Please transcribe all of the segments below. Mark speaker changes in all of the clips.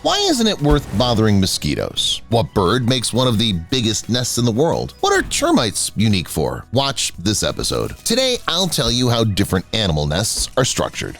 Speaker 1: Why isn't it worth bothering mosquitoes? What bird makes one of the biggest nests in the world? What are termites unique for? Watch this episode. Today, I'll tell you how different animal nests are structured.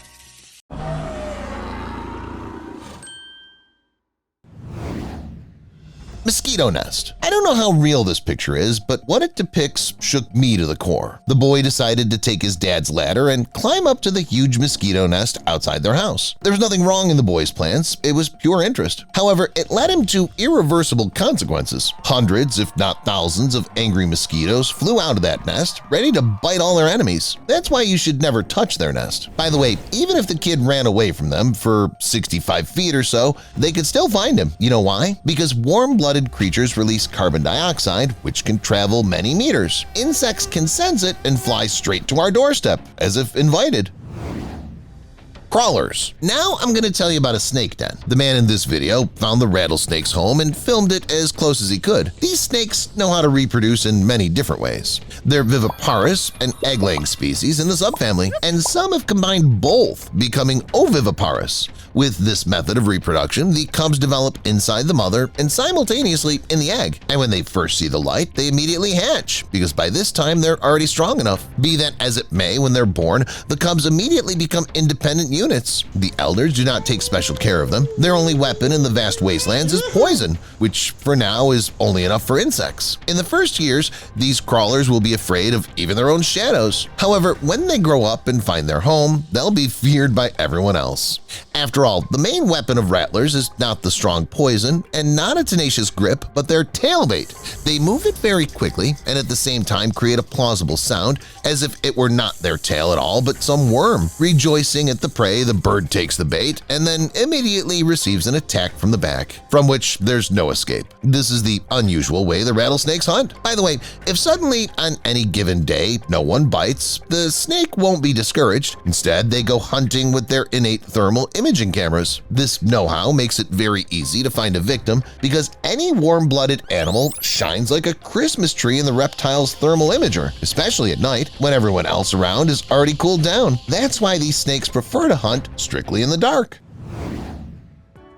Speaker 1: Mosquito nest. I don't know how real this picture is, but what it depicts shook me to the core. The boy decided to take his dad's ladder and climb up to the huge mosquito nest outside their house. There was nothing wrong in the boy's plans, it was pure interest. However, it led him to irreversible consequences. Hundreds, if not thousands, of angry mosquitoes flew out of that nest, ready to bite all their enemies. That's why you should never touch their nest. By the way, even if the kid ran away from them for 65 feet or so, they could still find him. You know why? Because warm-blooded creatures release carbon dioxide, which can travel many meters. Insects can sense it and fly straight to our doorstep, as if invited. Crawlers. Now I'm going to tell you about a snake den. The man in this video found the rattlesnake's home and filmed it as close as he could. These snakes know how to reproduce in many different ways. They're viviparous, an egg-laying species in the subfamily, and some have combined both, becoming oviviparous. With this method of reproduction, the cubs develop inside the mother and simultaneously in the egg. And when they first see the light, they immediately hatch, because by this time they're already strong enough. Be that as it may, when they're born, the cubs immediately become independent units. The elders do not take special care of them. Their only weapon in the vast wastelands is poison, which for now is only enough for insects. In the first years, these crawlers will be afraid of even their own shadows. However, when they grow up and find their home, they'll be feared by everyone else. After all, the main weapon of rattlers is not the strong poison and not a tenacious grip, but their tailbait. They move it very quickly and at the same time create a plausible sound as if it were not their tail at all but some worm. Rejoicing at the prey, the bird takes the bait and then immediately receives an attack from the back, from which there's no escape. This is the unusual way the rattlesnakes hunt. By the way, if suddenly on any given day no one bites, the snake won't be discouraged. Instead, they go hunting with their innate thermal imaging cameras. This know-how makes it very easy to find a victim because any warm-blooded animal shines like a Christmas tree in the reptile's thermal imager, especially at night when everyone else around is already cooled down. That's why these snakes prefer to hunt strictly in the dark.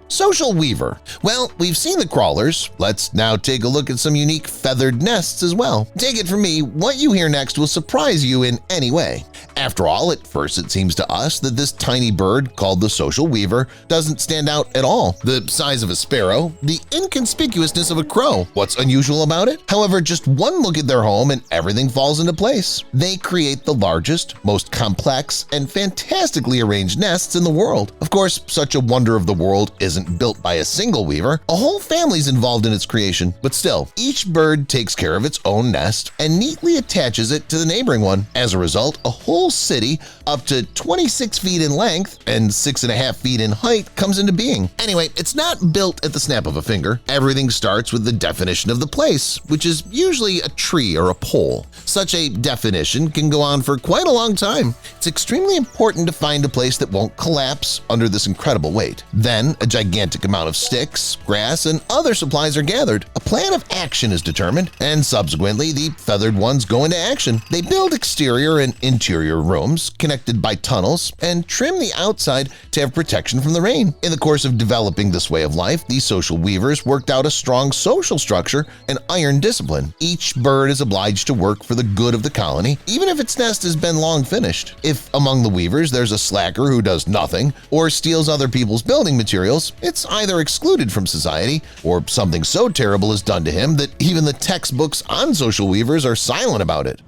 Speaker 1: Social weaver. Well, we've seen the crawlers. Let's now take a look at some unique feathered nests as well. Take it from me, what you hear next will surprise you in any way. After all, at first it seems to us that this tiny bird called the social weaver doesn't stand out at all. The size of a sparrow, the inconspicuousness of a crow. What's unusual about it? However, just one look at their home and everything falls into place. They create the largest, most complex, and fantastically arranged nests in the world. Of course, such a wonder of the world isn't built by a single weaver. A whole family's involved in its creation, but still, each bird takes care of its own nest and neatly attaches it to the neighboring one. As a result, a whole city up to 26 feet in length and 6.5 feet in height comes into being. Anyway, it's not built at the snap of a finger. Everything starts with the definition of the place, which is usually a tree or a pole. Such a definition can go on for quite a long time. It's extremely important to find a place that won't collapse under this incredible weight. Then, a gigantic amount of sticks, grass, and other supplies are gathered. A plan of action is determined, and subsequently the feathered ones go into action. They build exterior and interior rooms connected by tunnels and trim the outside to have protection from the rain. In the course of developing this way of life, these social weavers worked out a strong social structure and iron discipline. Each bird is obliged to work for the good of the colony, even if its nest has been long finished. If among the weavers there's a slacker who does nothing or steals other people's building materials, it's either excluded from society or something so terrible is done to him that even the textbooks on social weavers are silent about it.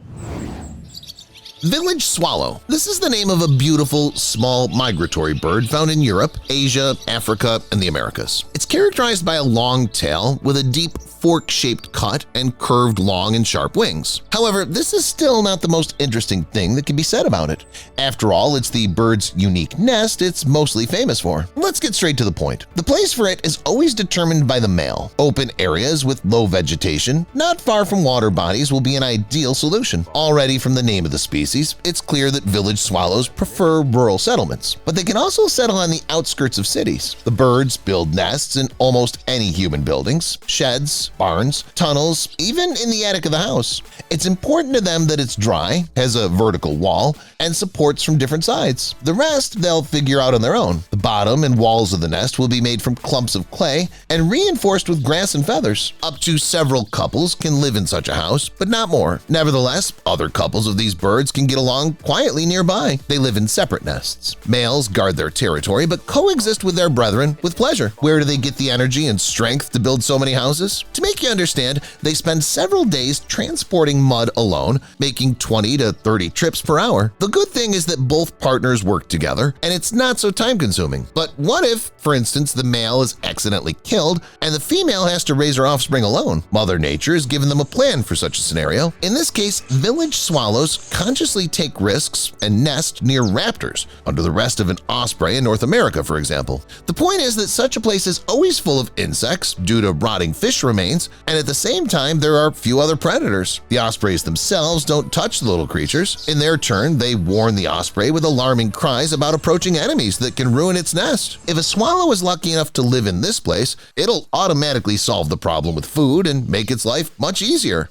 Speaker 1: Village swallow. This is the name of a beautiful, small migratory bird found in Europe, Asia, Africa, and the Americas. It's characterized by a long tail with a deep fork-shaped cut and curved long and sharp wings. However, this is still not the most interesting thing that can be said about it. After all, it's the bird's unique nest it's mostly famous for. Let's get straight to the point. The place for it is always determined by the male. Open areas with low vegetation, not far from water bodies, will be an ideal solution. Already from the name of the species, it's clear that village swallows prefer rural settlements, but they can also settle on the outskirts of cities. The birds build nests in almost any human buildings, sheds, barns, tunnels, even in the attic of the house. It's important to them that it's dry, has a vertical wall, and supports from different sides. The rest they'll figure out on their own. The bottom and walls of the nest will be made from clumps of clay and reinforced with grass and feathers. Up to several couples can live in such a house, but not more. Nevertheless, other couples of these birds can get along quietly nearby. They live in separate nests. Males guard their territory but coexist with their brethren with pleasure. Where do they get the energy and strength to build so many houses? To make you understand, they spend several days transporting mud alone, making 20 to 30 trips per hour. The good thing is that both partners work together, and it's not so time-consuming. But what if, for instance, the male is accidentally killed and the female has to raise her offspring alone? Mother Nature has given them a plan for such a scenario. In this case, village swallows consciously take risks and nest near raptors, under the rest of an osprey in North America, for example. The point is that such a place is always full of insects due to rotting fish remains, and at the same time there are few other predators. The ospreys themselves don't touch the little creatures. In their turn, they warn the osprey with alarming cries about approaching enemies that can ruin its nest. If a swallow is lucky enough to live in this place, it'll automatically solve the problem with food and make its life much easier.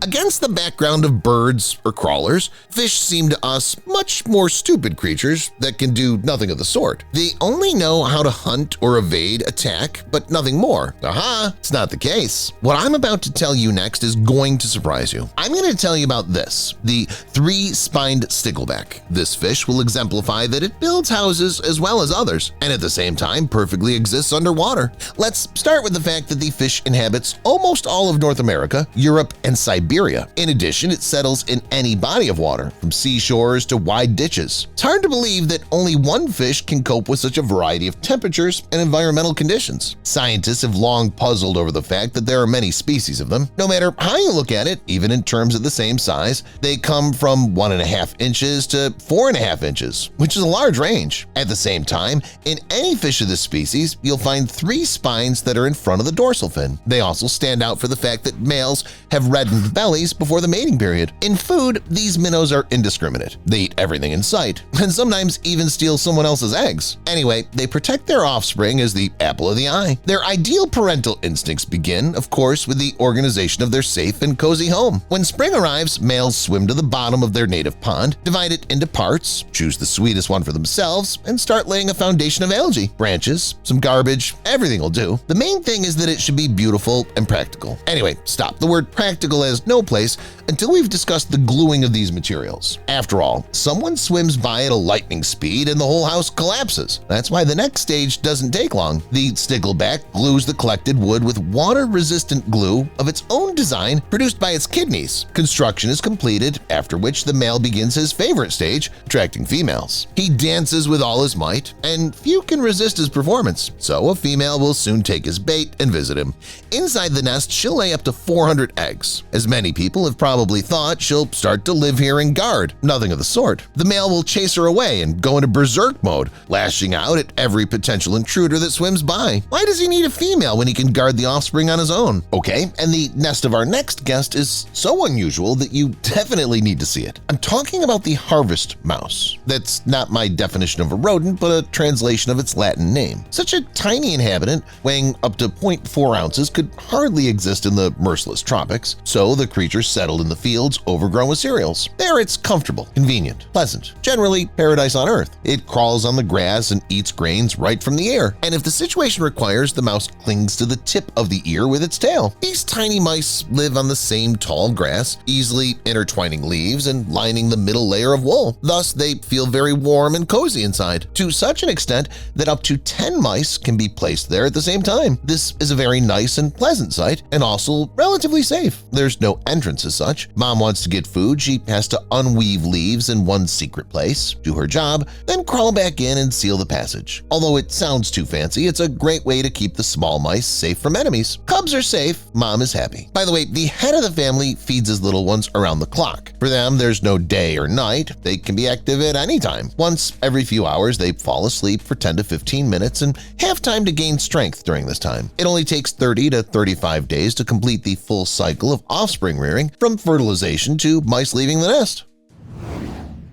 Speaker 1: Against the background of birds or crawlers, fish seem to us much more stupid creatures that can do nothing of the sort. They only know how to hunt or evade attack, but nothing more. Aha! It's not the case. What I'm about to tell you next is going to surprise you. I'm going to tell you about this, the three-spined stickleback. This fish will exemplify that it builds houses as well as others, and at the same time perfectly exists underwater. Let's start with the fact that the fish inhabits almost all of North America, Europe, and Siberia. In addition, it settles in any body of water, from seashores to wide ditches. It's hard to believe that only one fish can cope with such a variety of temperatures and environmental conditions. Scientists have long puzzled over the fact that there are many species of them. No matter how you look at it, even in terms of the same size, they come from 1.5 inches to 4.5 inches, which is a large range. At the same time, in any fish of this species, you'll find 3 spines that are in front of the dorsal fin. They also stand out for the fact that males have reddened bellies before the mating period. In food, these minnows are indiscriminate. They eat everything in sight, and sometimes even steal someone else's eggs. Anyway, they protect their offspring as the apple of the eye. Their ideal parental instincts begin, of course, with the organization of their safe and cozy home. When spring arrives, males swim to the bottom of their native pond, divide it into parts, choose the sweetest one for themselves, and start laying a foundation of algae, branches, some garbage, everything will do. The main thing is that it should be beautiful and practical. Anyway, stop. The word practical has no place until we've discussed the gluing of these materials. After all, someone swims by at a lightning speed and the whole house collapses. That's why the next stage doesn't take long. The stickleback glues the collected wood with water-resistant glue of its own design produced by its kidneys. Construction is completed, after which the male begins his favorite stage, attracting females. He dances with all his might, and few can resist his performance, so a female will soon take his bait and visit him. Inside the nest, she'll lay up to 400 eggs. As many people have probably thought, she'll start to live here and guard. Nothing of the sort. The male will chase her away and go into berserk mode, lashing out at every potential intruder that swims by. Why does he need a female when he can guard the offspring on his own? Okay, and the nest of our next guest is so unusual that you definitely need to see it. I'm talking about the harvest mouse. That's not my definition of a rodent, but a translation of its Latin name. Such a tiny inhabitant, weighing up to 0.4 ounces, could hardly exist in the merciless tropics, so the creature settled in the fields overgrown with cereals. There it's comfortable, convenient, pleasant, generally paradise on earth. It crawls on the grass and eats grains right from the ear, and if the situation requires, the mouse clings to the tip of the ear with its tail. These tiny mice live on the same tall grass, easily intertwining leaves and lining the middle layer of wool. Thus, they feel very warm and cozy inside, to such an extent that up to 10 mice can be placed there at the same time. This is a very nice and pleasant sight, and also relatively safe. There's no entrance as such. Mom wants to get food, she has to unweave leaves in one secret place, do her job, then crawl back in and seal the passage. Although it sounds too fancy, it's a great way to keep the small mice safe from enemies. Cubs are safe, Mom is happy. By the way, the head of the family feeds his little ones around the clock. For them, there's no day or night. They can be active at any time. Once every few hours, they fall asleep for 10 to 15 minutes and have time to gain strength during this time. It only takes 30 to 35 days to complete the full cycle of offspring rearing, from fertilization to mice leaving the nest.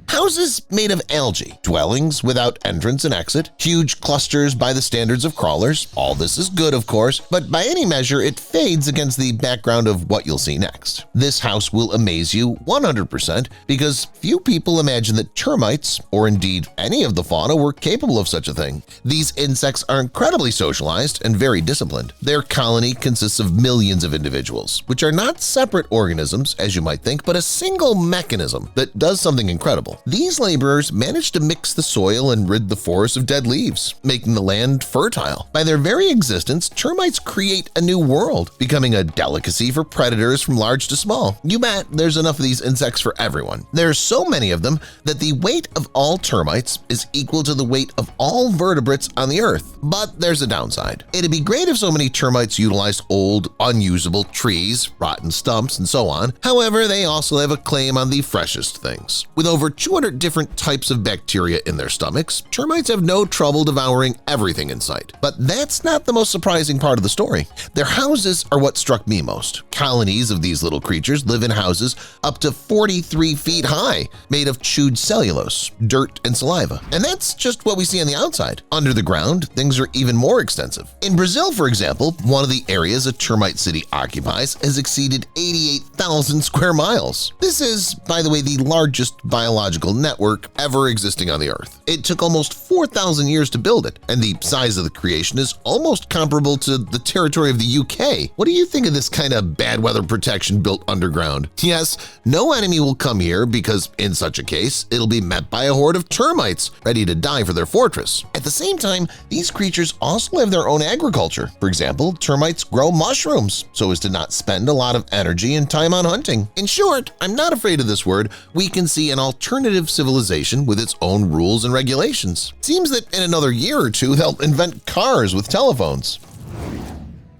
Speaker 1: Houses made of algae, dwellings without entrance and exit, huge clusters by the standards of crawlers. All this is good, of course, but by any measure it fades against the background of what you'll see next. This house will amaze you 100% because few people imagine that termites, or indeed any of the fauna, were capable of such a thing. These insects are incredibly socialized and very disciplined. Their colony consists of millions of individuals, which are not separate organisms as you might think, but a single mechanism that does something incredible. These laborers manage to mix the soil and rid the forest of dead leaves, making the land fertile. By their very existence, termites create a new world, becoming a delicacy for predators from large to small. You bet there's enough of these insects for everyone. There's so many of them that the weight of all termites is equal to the weight of all vertebrates on the earth. But there's a downside. It'd be great if so many termites utilized old, unusable trees, rotten stumps, and so on. However, they also have a claim on the freshest things. With over 200 different types of bacteria in their stomachs, termites have no trouble devouring everything in sight. But that's not the most surprising part of the story. Their houses are what struck me most. Colonies of these little creatures live in houses up to 43 feet high, made of chewed cellulose, dirt, and saliva. And that's just what we see on the outside. Under the ground, things are even more extensive. In Brazil, for example, one of the areas a termite city occupies has exceeded 88,000 square miles. This is, by the way, the largest biological network ever existing on the Earth. It took almost 4,000 years to build it, and the size of the creation is almost comparable to the territory of the UK. What do you think of this kind of bad weather protection built underground? Yes, no enemy will come here because in such a case, it'll be met by a horde of termites ready to die for their fortress. At the same time, these creatures also have their own agriculture. For example, termites grow mushrooms so as to not spend a lot of energy and time on hunting. In short, I'm not afraid of this word. We can see an alternative civilization with its own rules and regulations. Seems that in another year or two they'll invent cars with telephones.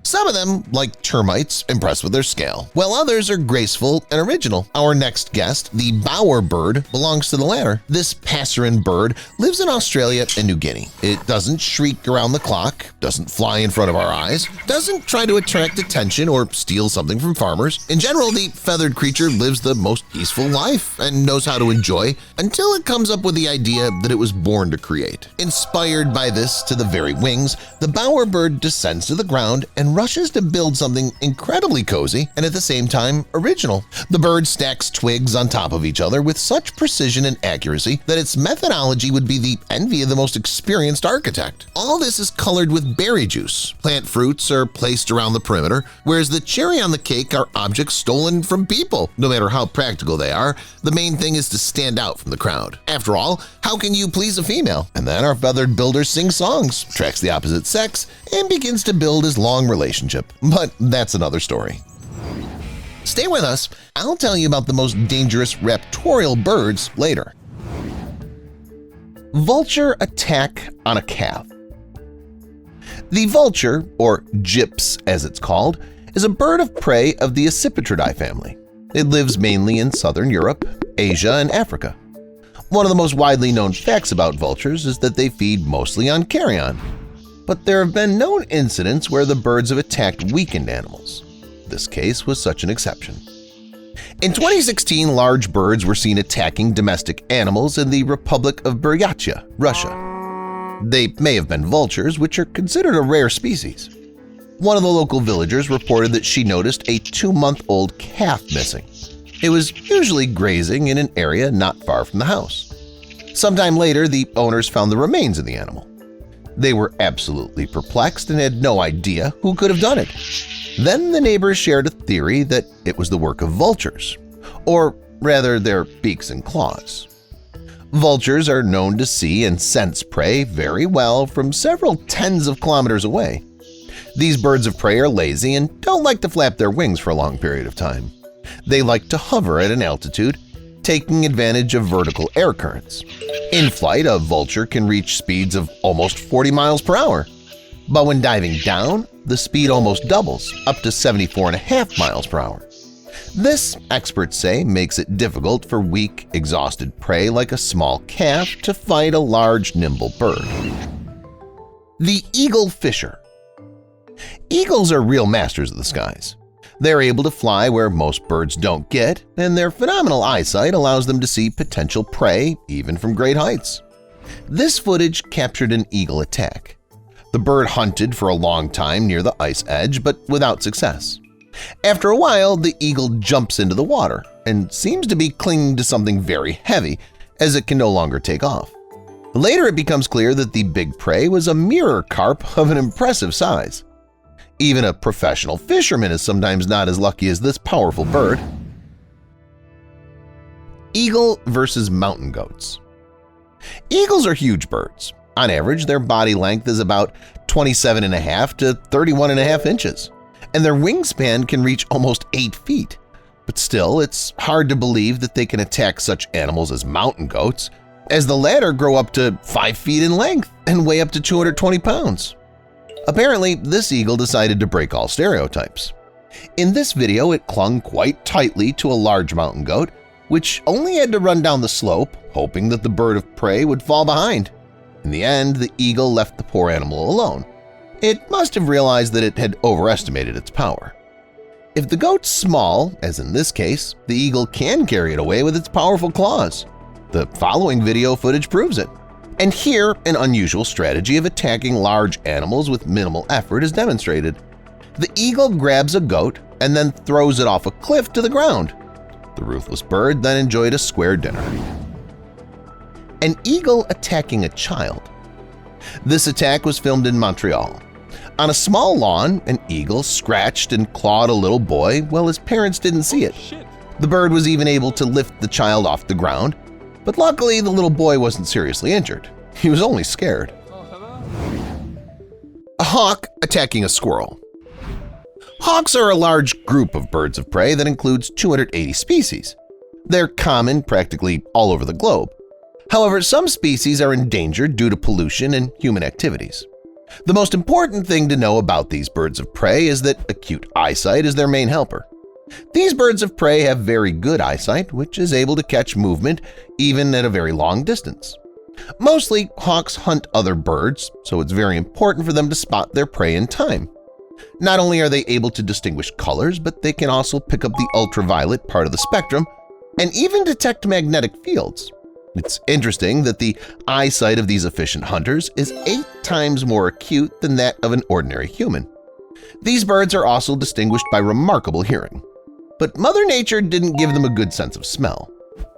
Speaker 1: Some of them, like termites, impress with their scale, while others are graceful and original. Our next guest, the bowerbird, belongs to the latter. This passerine bird lives in Australia and New Guinea. It doesn't shriek around the clock, doesn't fly in front of our eyes, doesn't try to attract attention or steal something from farmers. In general, the feathered creature lives the most peaceful life and knows how to enjoy until it comes up with the idea that it was born to create. Inspired by this to the very wings, the bowerbird descends to the ground and rushes to build something incredibly cozy and at the same time original. The bird stacks twigs on top of each other with such precision and accuracy that its methodology would be the envy of the most experienced architect. All this is colored with berry juice. Plant fruits are placed around the perimeter, whereas the cherry on the cake are objects stolen from people. No matter how practical they are, the main thing is to stand out from the crowd. After all, how can you please a female? And then our feathered builder sings songs, attracts the opposite sex, and begins to build his long relationship. But that's another story. Stay with us. I'll tell you about the most dangerous raptorial birds later. Vulture attack on a calf. The vulture, or gyps as it's called, is a bird of prey of the Accipitridae family. It lives mainly in southern Europe, Asia, and Africa. One of the most widely known facts about vultures is that they feed mostly on carrion. But there have been known incidents where the birds have attacked weakened animals. This case was such an exception. In 2016, large birds were seen attacking domestic animals in the Republic of Buryatia, Russia. They may have been vultures, which are considered a rare species. One of the local villagers reported that she noticed a 2-month-old calf missing. It was usually grazing in an area not far from the house. Sometime later, the owners found the remains of the animal. They were absolutely perplexed and had no idea who could have done it. Then the neighbors shared a theory that it was the work of vultures, or rather their beaks and claws. Vultures are known to see and sense prey very well from several tens of kilometers away. These birds of prey are lazy and don't like to flap their wings for a long period of time. They like to hover at an altitude, taking advantage of vertical air currents. In flight, a vulture can reach speeds of almost 40 miles per hour. But when diving down, the speed almost doubles, up to 74.5 miles per hour. This, experts say, makes it difficult for weak, exhausted prey like a small calf to fight a large, nimble bird. The eagle fisher. Eagles are real masters of the skies. They're able to fly where most birds don't get, and their phenomenal eyesight allows them to see potential prey even from great heights. This footage captured an eagle attack. The bird hunted for a long time near the ice edge, but without success. After a while, the eagle jumps into the water and seems to be clinging to something very heavy, as it can no longer take off. Later, it becomes clear that the big prey was a mirror carp of an impressive size. Even a professional fisherman is sometimes not as lucky as this powerful bird. Eagle versus mountain goats. Eagles are huge birds. On average, their body length is about 27.5 to 31.5 inches, and their wingspan can reach almost 8 feet. But still, it's hard to believe that they can attack such animals as mountain goats, as the latter grow up to 5 feet in length and weigh up to 220 pounds. Apparently, this eagle decided to break all stereotypes. In this video, it clung quite tightly to a large mountain goat, which only had to run down the slope, hoping that the bird of prey would fall behind. In the end, the eagle left the poor animal alone. It must have realized that it had overestimated its power. If the goat's small, as in this case, the eagle can carry it away with its powerful claws. The following video footage proves it. And here, an unusual strategy of attacking large animals with minimal effort is demonstrated. The eagle grabs a goat and then throws it off a cliff to the ground. The ruthless bird then enjoyed a square dinner. An eagle attacking a child. This attack was filmed in Montreal. On a small lawn, an eagle scratched and clawed a little boy while his parents didn't see it. The bird was even able to lift the child off the ground, but luckily the little boy wasn't seriously injured. He was only scared. A hawk attacking a squirrel. Hawks are a large group of birds of prey that includes 280 species. They're common practically all over the globe. However, some species are endangered due to pollution and human activities. The most important thing to know about these birds of prey is that acute eyesight is their main helper. These birds of prey have very good eyesight, which is able to catch movement even at a very long distance. Mostly, hawks hunt other birds, so it's very important for them to spot their prey in time. Not only are they able to distinguish colors, but they can also pick up the ultraviolet part of the spectrum and even detect magnetic fields. It's interesting that the eyesight of these efficient hunters is 8 times more acute than that of an ordinary human. These birds are also distinguished by remarkable hearing. But Mother Nature didn't give them a good sense of smell.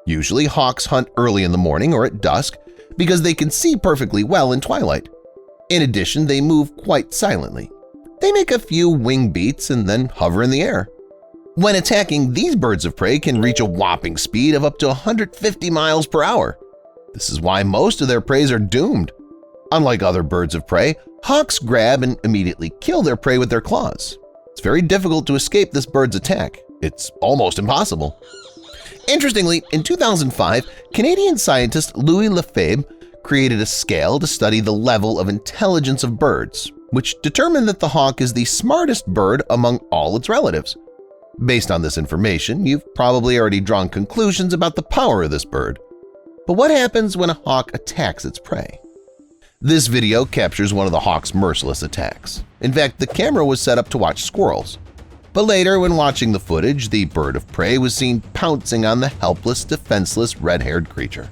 Speaker 1: Usually, hawks hunt early in the morning or at dusk because they can see perfectly well in twilight. In addition, they move quite silently. They make a few wing beats and then hover in the air. When attacking, these birds of prey can reach a whopping speed of up to 150 miles per hour. This is why most of their prey are doomed. Unlike other birds of prey, hawks grab and immediately kill their prey with their claws. It's very difficult to escape this bird's attack. It's almost impossible. Interestingly, in 2005, Canadian scientist Louis Lefebvre created a scale to study the level of intelligence of birds, which determined that the hawk is the smartest bird among all its relatives. Based on this information, you've probably already drawn conclusions about the power of this bird. But what happens when a hawk attacks its prey? This video captures one of the hawk's merciless attacks. In fact, the camera was set up to watch squirrels. But later, when watching the footage, the bird of prey was seen pouncing on the helpless, defenseless, red-haired creature.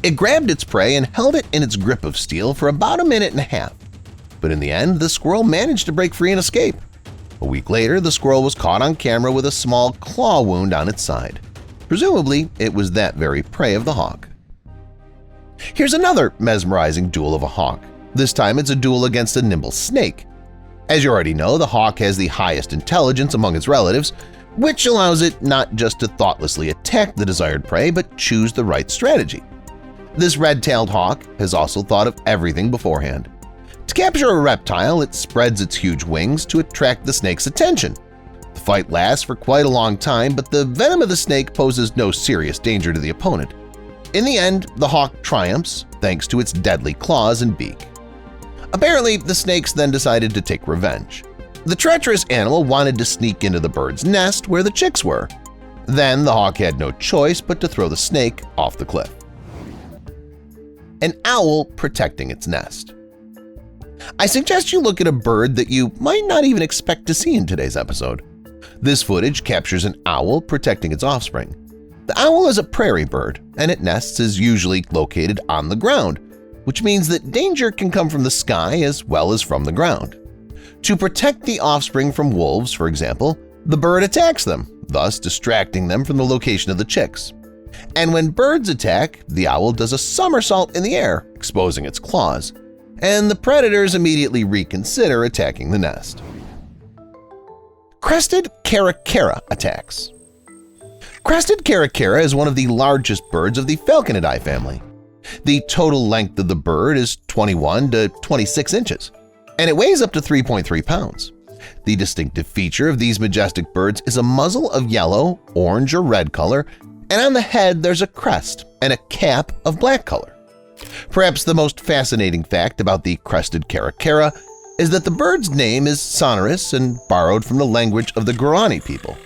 Speaker 1: It grabbed its prey and held it in its grip of steel for about 1.5 minutes. But in the end, the squirrel managed to break free and escape. A week later, the squirrel was caught on camera with a small claw wound on its side. Presumably, it was that very prey of the hawk. Here's another mesmerizing duel of a hawk. This time it's a duel against a nimble snake. As you already know, the hawk has the highest intelligence among its relatives, which allows it not just to thoughtlessly attack the desired prey, but choose the right strategy. This red-tailed hawk has also thought of everything beforehand. To capture a reptile, it spreads its huge wings to attract the snake's attention. The fight lasts for quite a long time, but the venom of the snake poses no serious danger to the opponent. In the end, the hawk triumphs thanks to its deadly claws and beak. Apparently, the snakes then decided to take revenge. The treacherous animal wanted to sneak into the bird's nest where the chicks were. Then the hawk had no choice but to throw the snake off the cliff. An owl protecting its nest. I suggest you look at a bird that you might not even expect to see in today's episode. This footage captures an owl protecting its offspring. The owl is a prairie bird, and its nest is usually located on the ground, which means that danger can come from the sky as well as from the ground. To protect the offspring from wolves, for example, the bird attacks them, thus distracting them from the location of the chicks. And when birds attack, the owl does a somersault in the air, exposing its claws, and the predators immediately reconsider attacking the nest. Crested caracara attacks. Crested caracara is one of the largest birds of the falconidae family. The total length of the bird is 21 to 26 inches, and it weighs up to 3.3 pounds. The distinctive feature of these majestic birds is a muzzle of yellow, orange, or red color, and on the head there's a crest and a cap of black color. Perhaps the most fascinating fact about the crested caracara is that the bird's name is sonorous and borrowed from the language of the Guarani people.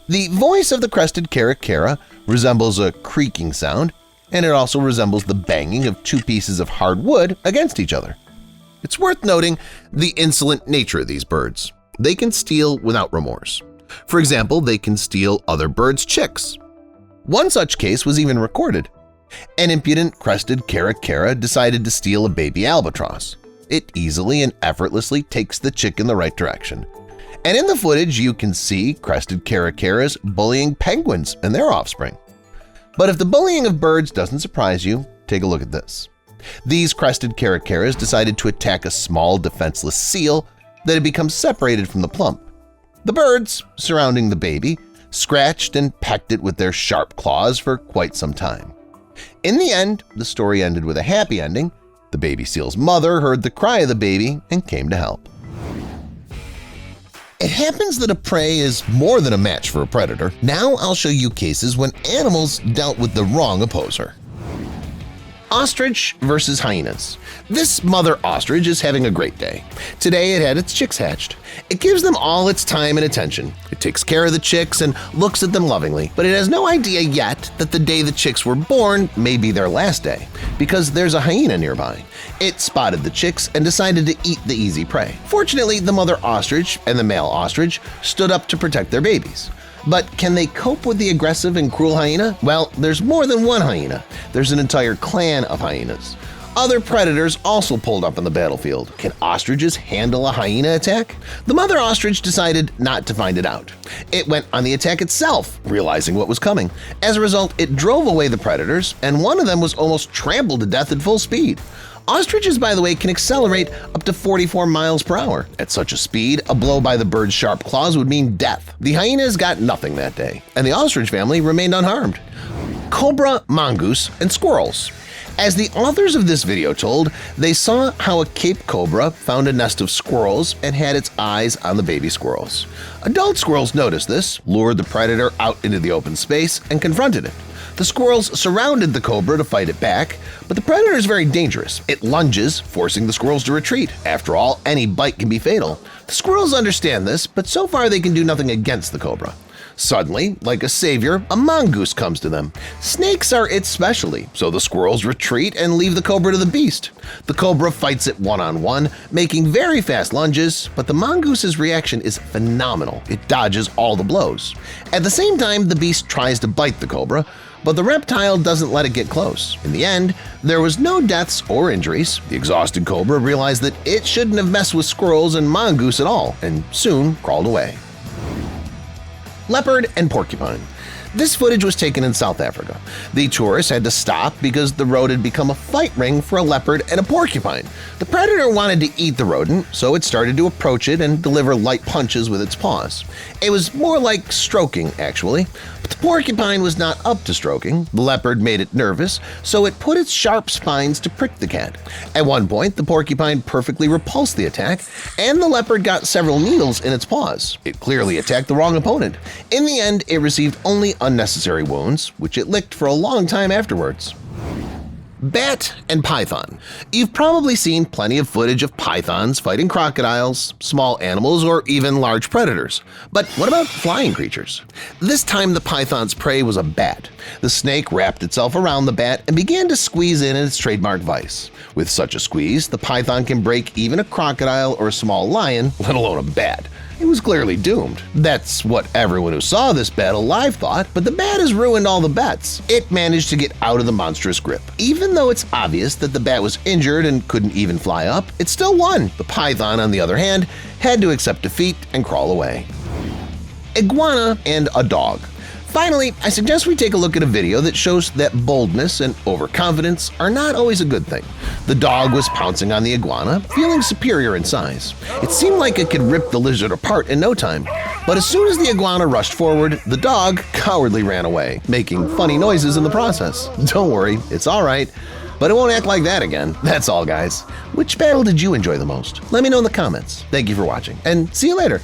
Speaker 1: The voice of the crested caracara resembles a creaking sound, and it also resembles the banging of two pieces of hard wood against each other. It's worth noting the insolent nature of these birds. They can steal without remorse. For example, they can steal other birds' chicks. One such case was even recorded. An impudent crested caracara decided to steal a baby albatross. It easily and effortlessly takes the chick in the right direction. And in the footage, you can see crested caracaras bullying penguins and their offspring. But if the bullying of birds doesn't surprise you, take a look at this. These crested caracaras decided to attack a small defenseless seal that had become separated from the plump. The birds, surrounding the baby, scratched and pecked it with their sharp claws for quite some time. In the end, the story ended with a happy ending. The baby seal's mother heard the cry of the baby and came to help. It happens that a prey is more than a match for a predator. Now I'll show you cases when animals dealt with the wrong opposer. Ostrich versus hyenas. This mother ostrich is having a great day. Today it had its chicks hatched. It gives them all its time and attention. It takes care of the chicks and looks at them lovingly, but it has no idea yet that the day the chicks were born may be their last day, because there's a hyena nearby. It spotted the chicks and decided to eat the easy prey. Fortunately, the mother ostrich and the male ostrich stood up to protect their babies. But can they cope with the aggressive and cruel hyena? Well, there's more than one hyena. There's an entire clan of hyenas. Other predators also pulled up on the battlefield. Can ostriches handle a hyena attack? The mother ostrich decided not to find it out. It went on the attack itself, realizing what was coming. As a result, it drove away the predators, and one of them was almost trampled to death at full speed. Ostriches, by the way, can accelerate up to 44 miles per hour. At such a speed, a blow by the bird's sharp claws would mean death. The hyenas got nothing that day, and the ostrich family remained unharmed. Cobra, mongoose, and squirrels. As the authors of this video told, they saw how a Cape cobra found a nest of squirrels and had its eyes on the baby squirrels. Adult squirrels noticed this, lured the predator out into the open space, and confronted it. The squirrels surrounded the cobra to fight it back, but the predator is very dangerous. It lunges, forcing the squirrels to retreat. After all, any bite can be fatal. The squirrels understand this, but so far they can do nothing against the cobra. Suddenly, like a savior, a mongoose comes to them. Snakes are its specialty, so the squirrels retreat and leave the cobra to the beast. The cobra fights it one-on-one, making very fast lunges, but the mongoose's reaction is phenomenal. It dodges all the blows. At the same time, the beast tries to bite the cobra, but the reptile doesn't let it get close. In the end, there was no deaths or injuries. The exhausted cobra realized that it shouldn't have messed with squirrels and mongoose at all, and soon crawled away. Leopard and porcupine. This footage was taken in South Africa. The tourists had to stop because the road had become a fight ring for a leopard and a porcupine. The predator wanted to eat the rodent, so it started to approach it and deliver light punches with its paws. It was more like stroking, actually. But the porcupine was not up to stroking. The leopard made it nervous, so it put its sharp spines to prick the cat. At one point, the porcupine perfectly repulsed the attack, and the leopard got several needles in its paws. It clearly attacked the wrong opponent. In the end, it received only unnecessary wounds, which it licked for a long time afterwards. Bat and python. You've probably seen plenty of footage of pythons fighting crocodiles, small animals, or even large predators. But what about flying creatures? This time the python's prey was a bat. The snake wrapped itself around the bat and began to squeeze in its trademark vise. With such a squeeze, the python can break even a crocodile or a small lion, let alone a bat. It was clearly doomed. That's what everyone who saw this battle live thought, but the bat has ruined all the bets. It managed to get out of the monstrous grip. Even though it's obvious that the bat was injured and couldn't even fly up, it still won. The python, on the other hand, had to accept defeat and crawl away. Iguana and a dog. Finally, I suggest we take a look at a video that shows that boldness and overconfidence are not always a good thing. The dog was pouncing on the iguana, feeling superior in size. It seemed like it could rip the lizard apart in no time. But as soon as the iguana rushed forward, the dog cowardly ran away, making funny noises in the process. Don't worry, it's alright. But it won't act like that again. That's all, guys. Which battle did you enjoy the most? Let me know in the comments. Thank you for watching, and see you later.